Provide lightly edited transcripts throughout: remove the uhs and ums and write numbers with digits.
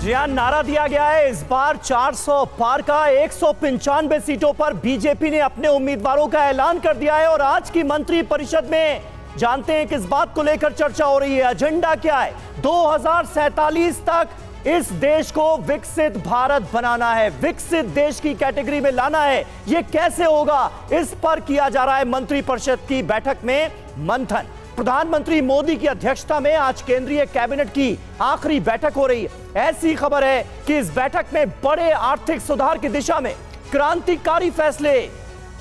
जी हां, नारा दिया गया है इस बार 400 पार का। 195 सीटों पर बीजेपी ने अपने उम्मीदवारों का ऐलान कर दिया है और आज की मंत्री परिषद में जानते हैं किस बात को लेकर चर्चा हो रही है, एजेंडा क्या है। 2047 तक इस देश को विकसित भारत बनाना है, विकसित देश की कैटेगरी में लाना है। यह कैसे होगा, इस पर किया जा रहा है मंत्री परिषद की बैठक में मंथन। प्रधानमंत्री मोदी की अध्यक्षता में आज केंद्रीय कैबिनेट की आखिरी बैठक हो रही है। ऐसी खबर है कि इस बैठक में बड़े आर्थिक सुधार की दिशा में क्रांतिकारी फैसले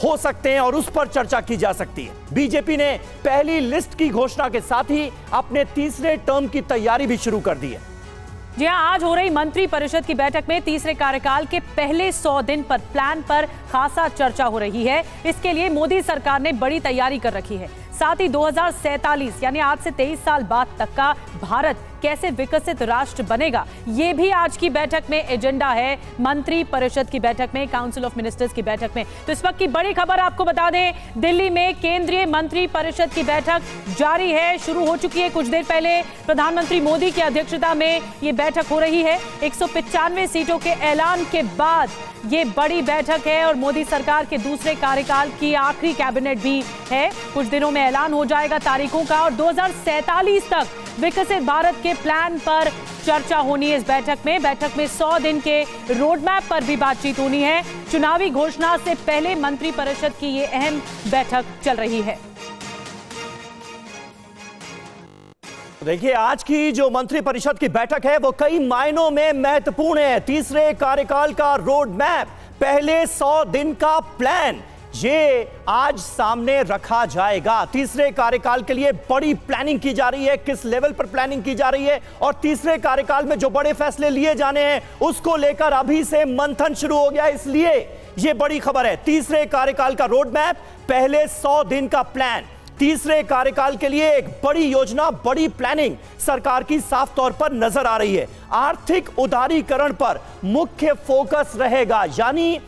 हो सकते हैं और उस पर चर्चा की जा सकती है। बीजेपी ने पहली लिस्ट की घोषणा के साथ ही अपने तीसरे टर्म की तैयारी भी शुरू कर दी है। जी हां, आज हो रही मंत्री परिषद की बैठक में तीसरे कार्यकाल के पहले 100 दिन पर प्लान पर खासा चर्चा हो रही है। इसके लिए मोदी सरकार ने बड़ी तैयारी कर रखी है। साथ ही 2047 यानी आज से 23 साल बाद तक का भारत कैसे विकसित राष्ट्र बनेगा, ये भी आज की बैठक में एजेंडा है। मंत्री परिषद की बैठक में, काउंसिल ऑफ मिनिस्टर्स की बैठक में। तो इस वक्त की बड़ी खबर आपको बता दें, दिल्ली में केंद्रीय मंत्री परिषद की बैठक जारी है, शुरू हो चुकी है। कुछ देर पहले प्रधानमंत्री मोदी की अध्यक्षता में ये बैठक हो रही है। 195 सीटों के ऐलान के बाद ये बड़ी बैठक है और मोदी सरकार के दूसरे कार्यकाल की आखिरी कैबिनेट भी है। कुछ दिनों में ऐलान हो जाएगा तारीखों का और 2047 तक विकसित भारत के प्लान पर चर्चा होनी है। इस बैठक में 100 दिन के रोड मैप पर भी बातचीत होनी है। चुनावी घोषणा से पहले मंत्री परिषद की ये अहम बैठक चल रही है। देखिए, आज की जो मंत्री परिषद की बैठक है वो कई मायनों में महत्वपूर्ण है। तीसरे कार्यकाल का रोड मैप, पहले 100 दिन का प्लान, ये आज सामने रखा जाएगा। तीसरे कार्यकाल के लिए बड़ी प्लानिंग की जा रही है, किस लेवल पर प्लानिंग की जा रही है और तीसरे कार्यकाल में जो बड़े फैसले लिए जाने हैं उसको लेकर अभी से मंथन शुरू हो गया। इसलिए यह बड़ी खबर है। तीसरे कार्यकाल का रोड मैप, पहले 100 दिन का प्लान, तीसरे कार्यकाल के लिए एक बड़ी योजना, बड़ी प्लानिंग सरकार की साफ तौर पर नजर आ रही है। आर्थिक उदारीकरण पर मुख्य फोकस रहेगा, यानी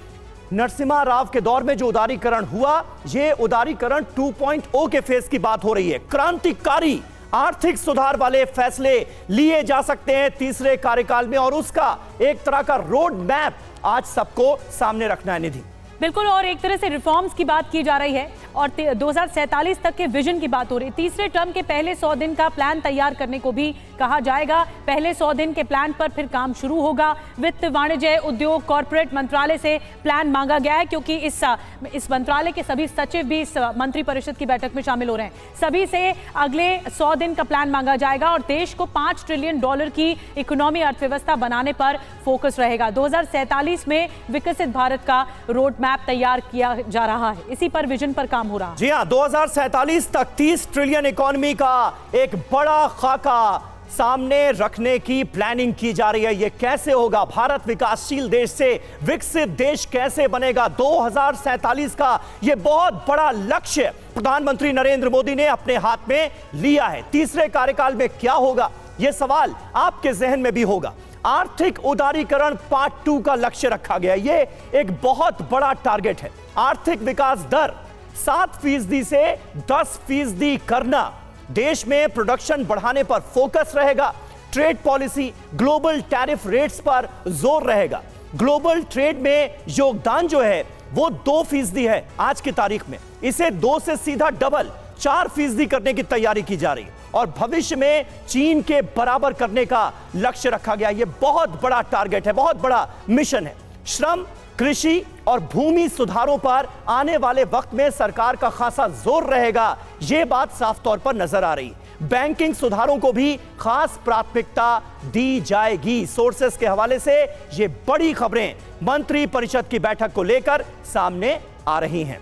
नरसिम्हा राव के दौर में जो उदारीकरण हुआ, यह उदारीकरण 2.0 के फेज की बात हो रही है। क्रांतिकारी आर्थिक सुधार वाले फैसले लिए जा सकते हैं तीसरे कार्यकाल में और उसका एक तरह का रोड मैप आज सबको सामने रखना है। निधि, बिल्कुल, और एक तरह से रिफॉर्म्स की बात की जा रही है और 2047 तक के विजन की बात हो रही है। तीसरे टर्म के पहले 100 दिन का प्लान तैयार करने को भी कहा जाएगा। पहले 100 दिन के प्लान पर फिर काम शुरू होगा। वित्त, वाणिज्य, उद्योग, कॉर्पोरेट मंत्रालय से प्लान मांगा गया है क्योंकि इस मंत्रालय के सभी सचिव भी इस मंत्री परिषद की बैठक में शामिल हो रहे हैं। सभी से अगले 100 दिन का प्लान मांगा जाएगा और देश को $5 ट्रिलियन की इकोनॉमी, अर्थव्यवस्था बनाने पर फोकस रहेगा। 2047 में विकसित भारत का रोड मैप तैयार किया जा रहा है, इसी पर विजन पर काम हो रहा है। जी हां, 2047 तक 30 ट्रिलियन इकोनॉमी का एक बड़ा खाका सामने रखने की प्लानिंग की जा रही है। यह कैसे होगा, भारत विकासशील देश से विकसित देश कैसे बनेगा, 2047 का यह बहुत बड़ा लक्ष्य प्रधानमंत्री नरेंद्र मोदी ने अपने हाथ में लिया है। तीसरे कार्यकाल में क्या होगा, यह सवाल आपके जहन में भी होगा। आर्थिक उदारीकरण पार्ट 2 का लक्ष्य रखा गया। यह एक बहुत बड़ा टारगेट है। आर्थिक विकास दर 7% से 10% करना, देश में प्रोडक्शन बढ़ाने पर फोकस रहेगा। Trade policy, global tariff rates पर जोर रहेगा। ग्लोबल ट्रेड में योगदान जो है वो 2% है आज की तारीख में, इसे 2 से सीधा डबल 4% करने की तैयारी की जा रही है और भविष्य में चीन के बराबर करने का लक्ष्य रखा गया। यह बहुत बड़ा टारगेट है, बहुत बड़ा मिशन है। श्रम, कृषि और भूमि सुधारों पर आने वाले वक्त में सरकार का खासा जोर रहेगा, यह बात साफ तौर पर नजर आ रही है। बैंकिंग सुधारों को भी खास प्राथमिकता दी जाएगी। सोर्सेस के हवाले से ये बड़ी खबरें मंत्री परिषद की बैठक को लेकर सामने आ रही हैं।